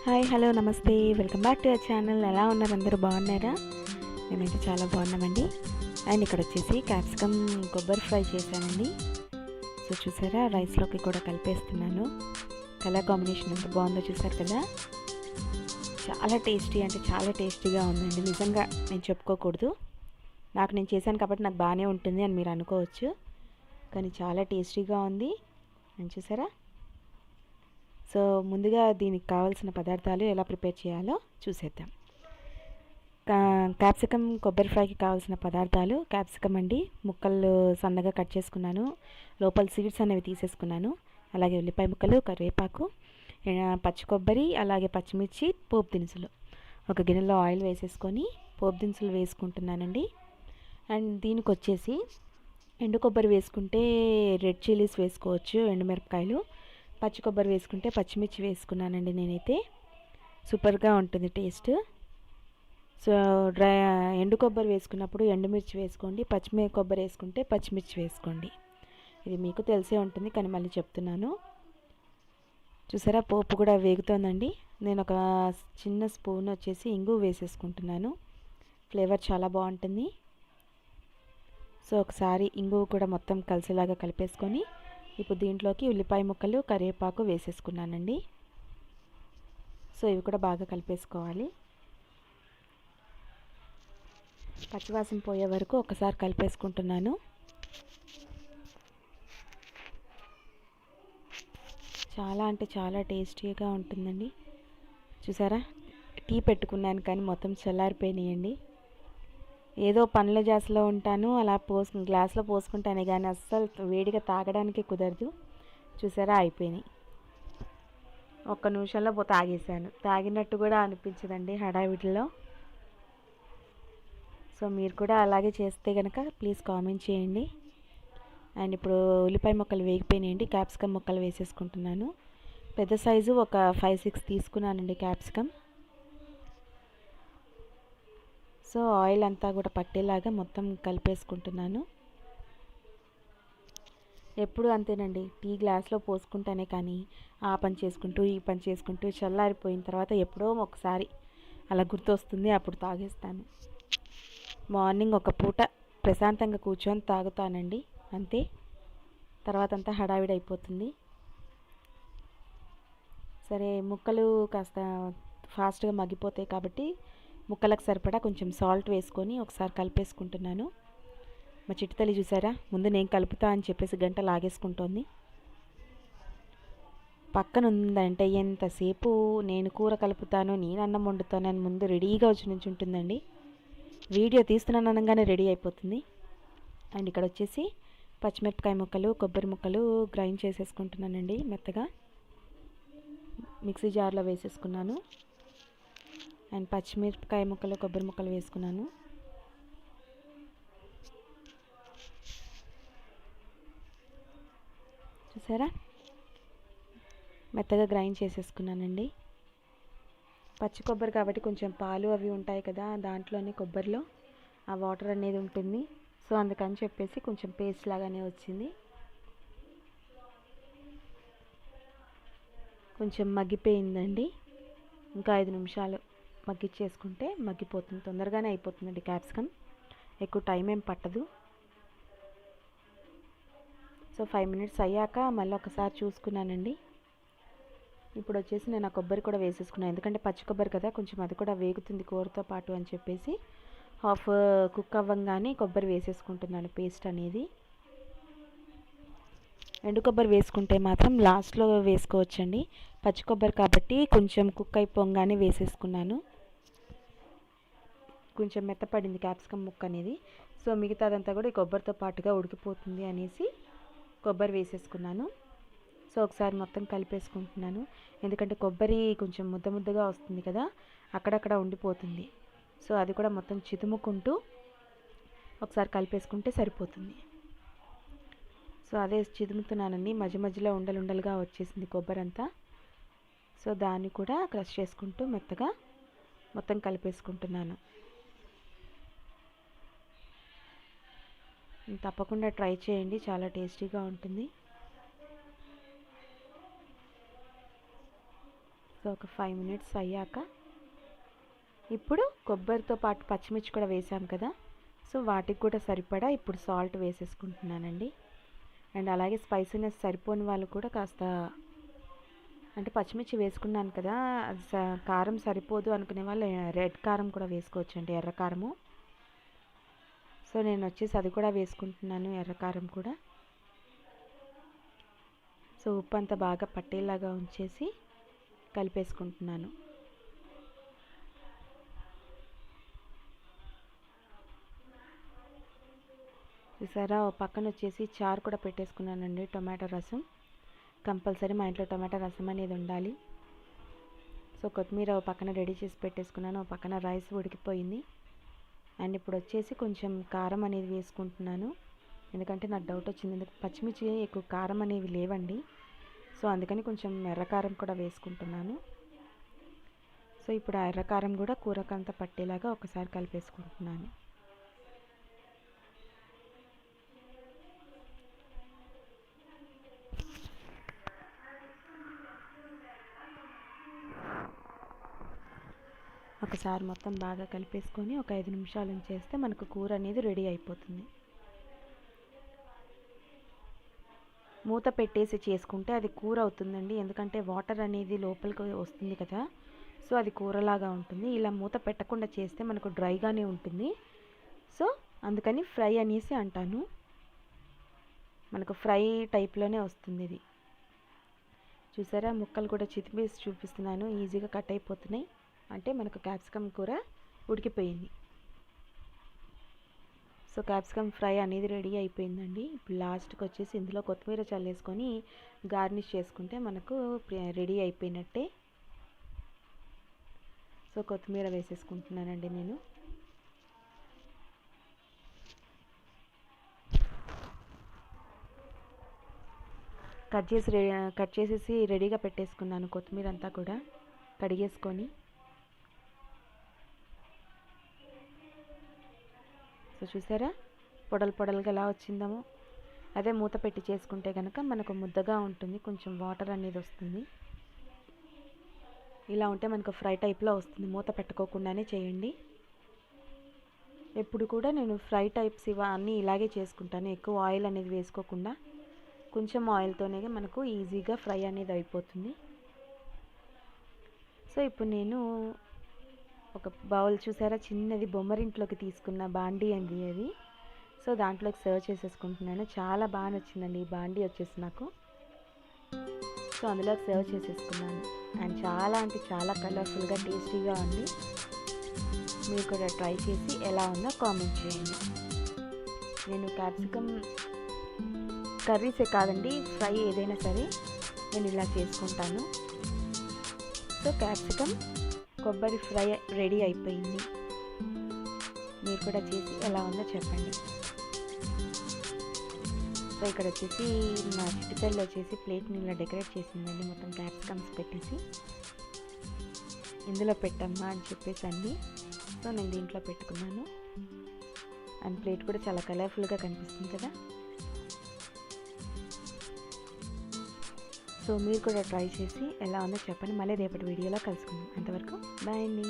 Hi hello నమస్తే welcome back to our channel. ఎలా ఉన్నారు? అందరూ బాగున్నారా? మేమైతే చాలా బాగున్నామండి. అండ్ ఇక్కడ వచ్చేసి క్యాప్సికమ్ కొబ్బరి ఫ్రై చేశానండి. సో చూసారా, రైస్లోకి కూడా కలిపేస్తున్నాను. కలర్ కాంబినేషన్ ఎంత బాగుందో చూసారు కదా. చాలా టేస్టీ అంటే చాలా టేస్టీగా ఉందండి. నిజంగా నేను చెప్పుకోకూడదు, నేను చేశాను కాబట్టి నాకు బాగానే ఉంటుంది అని మీరు అనుకోవచ్చు, కానీ చాలా టేస్టీగా ఉంది. అని చూసారా. సో ముందుగా దీనికి కావాల్సిన పదార్థాలు ఎలా ప్రిపేర్ చేయాలో చూసేద్దాం. క్యాప్సికమ్ కొబ్బరి ఫ్రైకి కావాల్సిన పదార్థాలు: క్యాప్సికమ్ అండి, ముక్కలు సన్నగా కట్ చేసుకున్నాను, లోపల సీడ్స్ అనేవి తీసేసుకున్నాను. అలాగే ఉల్లిపాయ ముక్కలు, కరివేపాకు, పచ్చి కొబ్బరి, అలాగే పచ్చిమిర్చి, పోపు దినుసులు. ఒక గిన్నెలో ఆయిల్ వేసేసుకొని పోపు దినుసులు వేసుకుంటున్నానండి. అండ్ దీనికి వచ్చేసి ఎండు కొబ్బరి వేసుకుంటే రెడ్ చిల్లీస్ వేసుకోవచ్చు, ఎండుమిరపకాయలు. పచ్చి కొబ్బరి వేసుకుంటే పచ్చిమిర్చి వేసుకున్నానండి నేనైతే. సూపర్గా ఉంటుంది టేస్ట్. సో ఎండు కొబ్బరి వేసుకున్నప్పుడు ఎండుమిర్చి వేసుకోండి, కొబ్బరి వేసుకుంటే పచ్చిమిర్చి వేసుకోండి. ఇది మీకు తెలిసే ఉంటుంది కానీ మళ్ళీ చెప్తున్నాను. చూసారా, పోపు కూడా వేగుతోందండి. నేను ఒక చిన్న స్పూన్ వచ్చేసి ఇంగు వేసేసుకుంటున్నాను. ఫ్లేవర్ చాలా బాగుంటుంది. సో ఒకసారి ఇంగు కూడా మొత్తం కలిసేలాగా కలిపేసుకొని ఇప్పుడు దీంట్లోకి ఉల్లిపాయ ముక్కలు, కరివేపాకు వేసేసుకున్నానండి. సో ఇవి కూడా బాగా కలిపేసుకోవాలి. పచ్చివాసన పోయే వరకు ఒకసారి కలిపేసుకుంటున్నాను. చాలా అంటే చాలా టేస్టీగా ఉంటుందండి. చూసారా, టీ పెట్టుకున్నాను కానీ మొత్తం చల్లారిపోయినాయండి. ఏదో పనుల జాస్లో ఉంటాను, అలా గ్లాస్లో పోసుకుంటాను కానీ అస్సలు వేడిగా తాగడానికి కుదరదు. చూసారా, అయిపోయినాయి. ఒక్క నిమిషంలో తాగేసాను. తాగినట్టు కూడా అనిపించదండి హడావిడిలో. సో మీరు కూడా అలాగే చేస్తే కనుక ప్లీజ్ కామెంట్ చేయండి. అండ్ ఇప్పుడు ఉల్లిపాయ ముక్కలు వేగిపోయినాయండి. క్యాప్సికమ్ ముక్కలు వేసేసుకుంటున్నాను. పెద్ద సైజు ఒక 5-6 తీసుకున్నానండి క్యాప్సికమ్. సో ఆయిల్ అంతా కూడా పట్టేలాగా మొత్తం కలిపేసుకుంటున్నాను. ఎప్పుడు అంతేనండి, టీ గ్లాస్లో పోసుకుంటానే కానీ ఆ పని చేసుకుంటూ ఈ పని చేసుకుంటూ చల్లారిపోయిన తర్వాత ఎప్పుడో ఒకసారి అలా గుర్తొస్తుంది, అప్పుడు తాగేస్తాను. మార్నింగ్ ఒక పూట ప్రశాంతంగా కూర్చొని తాగుతానండి, అంతే. తర్వాత అంతా హడావిడి అయిపోతుంది. సరే, ముక్కలు కాస్త ఫాస్ట్గా మగ్గిపోతాయి కాబట్టి ముక్కలకు సరిపడా కొంచెం సాల్ట్ వేసుకొని ఒకసారి కలిపేసుకుంటున్నాను. మా చిట్టుతల్లి చూసారా, ముందు నేను కలుపుతా అని చెప్పేసి గంట లాగేసుకుంటోంది. పక్కన ఉందంటే ఎంతసేపు నేను కూర కలుపుతాను, నేను అన్నం వండుతాను అని ముందు రెడీగా వచ్చి నుంచి ఉంటుందండి. వీడియో తీస్తున్నాను అనగానే రెడీ అయిపోతుంది. అండ్ ఇక్కడ వచ్చేసి పచ్చిమిరపకాయ ముక్కలు, కొబ్బరి ముక్కలు గ్రైండ్ చేసేసుకుంటున్నానండి మెత్తగా. మిక్సీ జార్లో వేసేసుకున్నాను. అండ్ పచ్చిమిరపకాయ ముక్కలు, కొబ్బరి ముక్కలు వేసుకున్నాను. చూసారా, మెత్తగా గ్రైండ్ చేసేసుకున్నానండి. పచ్చి కొబ్బరి కాబట్టి కొంచెం పాలు అవి ఉంటాయి కదా దాంట్లోనే, కొబ్బరిలో ఆ వాటర్ అనేది ఉంటుంది. సో అందుకని చెప్పేసి కొంచెం పేస్ట్ లాగానే వచ్చింది. కొంచెం మగ్గిపోయిందండి. ఇంకా 5 నిమిషాలు మగ్గిచ్చేసుకుంటే మగ్గిపోతుంది, తొందరగానే అయిపోతుందండి. క్యాప్సికమ్ ఎక్కువ టైం ఏం పట్టదు. సో 5 మినిట్స్ అయ్యాక మళ్ళీ ఒకసారి చూసుకున్నానండి. ఇప్పుడు వచ్చేసి నేను ఆ కొబ్బరి కూడా వేసేసుకున్నాను, ఎందుకంటే పచ్చి కొబ్బరి కదా, కొంచెం అది కూడా వేగుతుంది కూరతో పాటు అని చెప్పేసి హాఫ్ కుక్ అవ్వంగానే కొబ్బరి వేసేసుకుంటున్నాను, పేస్ట్ అనేది. ఎండు కొబ్బరి వేసుకుంటే మాత్రం లాస్ట్లో వేసుకోవచ్చండి. పచ్చి కొబ్బరి కాబట్టి కొంచెం కుక్ అయిపోగానే వేసేసుకున్నాను. కొంచెం మెత్తపడింది క్యాప్సికమ్ ముక్క అనేది. సో మిగతాదంతా కూడా ఈ కొబ్బరితో పాటుగా ఉడికిపోతుంది అనేసి కొబ్బరి వేసేసుకున్నాను. సో ఒకసారి మొత్తం కలిపేసుకుంటున్నాను, ఎందుకంటే కొబ్బరి కొంచెం ముద్ద ముద్దగా వస్తుంది కదా, అక్కడక్కడ ఉండిపోతుంది. సో అది కూడా మొత్తం చితుముకుంటూ ఒకసారి కలిపేసుకుంటే సరిపోతుంది. సో అదే చిదుముతున్నానండి, మధ్య మధ్యలో ఉండలుగా వచ్చేసింది కొబ్బరి అంతా. సో దాన్ని కూడా క్రష్ చేసుకుంటూ మెత్తగా మొత్తం కలిపేసుకుంటున్నాను. తప్పకుండా ట్రై చేయండి, చాలా టేస్టీగా ఉంటుంది. సో ఒక 5 మినిట్స్ అయ్యాక ఇప్పుడు కొబ్బరితో పాటు పచ్చిమిర్చి కూడా వేసాం కదా, సో వాటికి కూడా సరిపడా ఇప్పుడు సాల్ట్ వేసేసుకుంటున్నానండి. అండ్ అలాగే స్పైసీనెస్ సరిపోని వాళ్ళు కూడా కాస్త, అంటే పచ్చిమిర్చి వేసుకున్నాను కదా, అది కారం సరిపోదు అనుకునే వాళ్ళు రెడ్ కారం కూడా వేసుకోవచ్చండి, ఎర్ర కారము. సో నేను వచ్చేసి అది కూడా వేసుకుంటున్నాను, ఎర్ర కారం కూడా. సో ఉప్పు అంతా బాగా పట్టేలాగా ఉంచేసి కలిపేసుకుంటున్నాను. చూసారా, ఓ పక్కన వచ్చేసి చారు కూడా పెట్టేసుకున్నానండి, టొమాటో రసం. కంపల్సరీ మా ఇంట్లో టొమాటో రసం అనేది ఉండాలి. సో కొత్తిమీర ఓ పక్కన రెడీ చేసి పెట్టేసుకున్నాను, ఓ పక్కన రైస్ ఉడికిపోయింది. అండ్ ఇప్పుడు వచ్చేసి కొంచెం కారం అనేది వేసుకుంటున్నాను, ఎందుకంటే నాకు డౌట్ వచ్చింది, ఎందుకంటే పచ్చిమిర్చి ఎక్కువ కారం అనేవి లేవండి. సో అందుకని కొంచెం ఎర్రకారం కూడా వేసుకుంటున్నాను. సో ఇప్పుడు ఆ ఎర్రకారం కూడా కూరకంతా పట్టేలాగా ఒకసారి కలిపేసుకుంటున్నాను. ఒకసారి మొత్తం బాగా కలిపేసుకొని ఒక 5 నిమిషాలు ఉంచేస్తే మనకు కూర అనేది రెడీ అయిపోతుంది. మూత పెట్టేసి చేసుకుంటే అది కూర అవుతుందండి, ఎందుకంటే వాటర్ అనేది లోపలికి వస్తుంది కదా, సో అది కూరలాగా ఉంటుంది. ఇలా మూత పెట్టకుండా చేస్తే మనకు డ్రైగానే ఉంటుంది. సో అందుకని ఫ్రై అనేసి అంటాను, మనకు ఫ్రై టైప్లోనే వస్తుంది ఇది. చూసారా, ముక్కలు కూడా చితిపేసి చూపిస్తున్నాను, ఈజీగా కట్ అయిపోతున్నాయి. అంటే మనకు క్యాప్సికమ్ కూర ఉడికిపోయింది. సో క్యాప్సికమ్ ఫ్రై అనేది రెడీ అయిపోయిందండి. ఇప్పుడు లాస్ట్కి వచ్చేసి ఇందులో కొత్తిమీర చల్లేసుకొని గార్నిష్ చేసుకుంటే మనకు రెడీ అయిపోయినట్టే. సో కొత్తిమీర వేసేసుకుంటున్నానండి నేను. కట్ చేసేసి రెడీగా పెట్టేసుకున్నాను కొత్తిమీర అంతా కూడా కడిగేసుకొని. సో చూసారా, పొడలుగా ఎలా వచ్చిందామో. అదే మూత పెట్టి చేసుకుంటే కనుక మనకు ముద్దగా ఉంటుంది, కొంచెం వాటర్ అనేది వస్తుంది. ఇలా ఉంటే మనకు ఫ్రై టైప్లో వస్తుంది. మూత పెట్టుకోకుండానే చేయండి. ఎప్పుడు కూడా నేను ఫ్రై టైప్స్ ఇవన్నీ ఇలాగే చేసుకుంటాను, ఎక్కువ ఆయిల్ అనేది వేసుకోకుండా. కొంచెం ఆయిల్తోనే మనకు ఈజీగా ఫ్రై అనేది అయిపోతుంది. సో ఇప్పుడు నేను ఒక బౌల్, చూసారా చిన్నది బొమ్మరింట్లోకి తీసుకున్న బాండీ అండి అది. సో దాంట్లోకి సర్వ్ చేసేసుకుంటున్నాను. చాలా బాగా నచ్చిందండి ఈ బాండీ వచ్చేసి నాకు. సో అందులోకి సర్వ్ చేసేసుకున్నాను. అండ్ చాలా అంటే చాలా కలర్ఫుల్గా టేస్టీగా ఉంది. మీరు కూడా ట్రై చేసి ఎలా ఉందో కామెంట్ చేయండి. నేను క్యాప్సికమ్ కర్రీసే కాదండి, ఫ్రై ఏదైనా సరే నేను ఇలా చేసుకుంటాను. సో క్యాప్సికమ్ కొబ్బరి ఫ్రై రెడీ అయిపోయింది. మీరు కూడా చేసి ఎలా ఉందో చెప్పండి. సో ఇక్కడ వచ్చేసి మా చిట్టుతల్లి వచ్చేసి ప్లేట్ని ఇలా డెకరేట్ చేసిందండి, మొత్తం క్యాప్సికమ్స్ పెట్టేసి. ఇందులో పెట్టమ్మా అని చెప్పేసి అండి. సో నేను దీంట్లో పెట్టుకున్నాను. అండ్ ప్లేట్ కూడా చాలా కలర్ఫుల్గా కనిపిస్తుంది కదా. సో మీరు కూడా ట్రై చేసి ఎలా ఉందో చెప్పండి. మళ్ళీ రేపటి వీడియోలో కలుసుకుందాం. అంతవరకు బాయ్ అండి.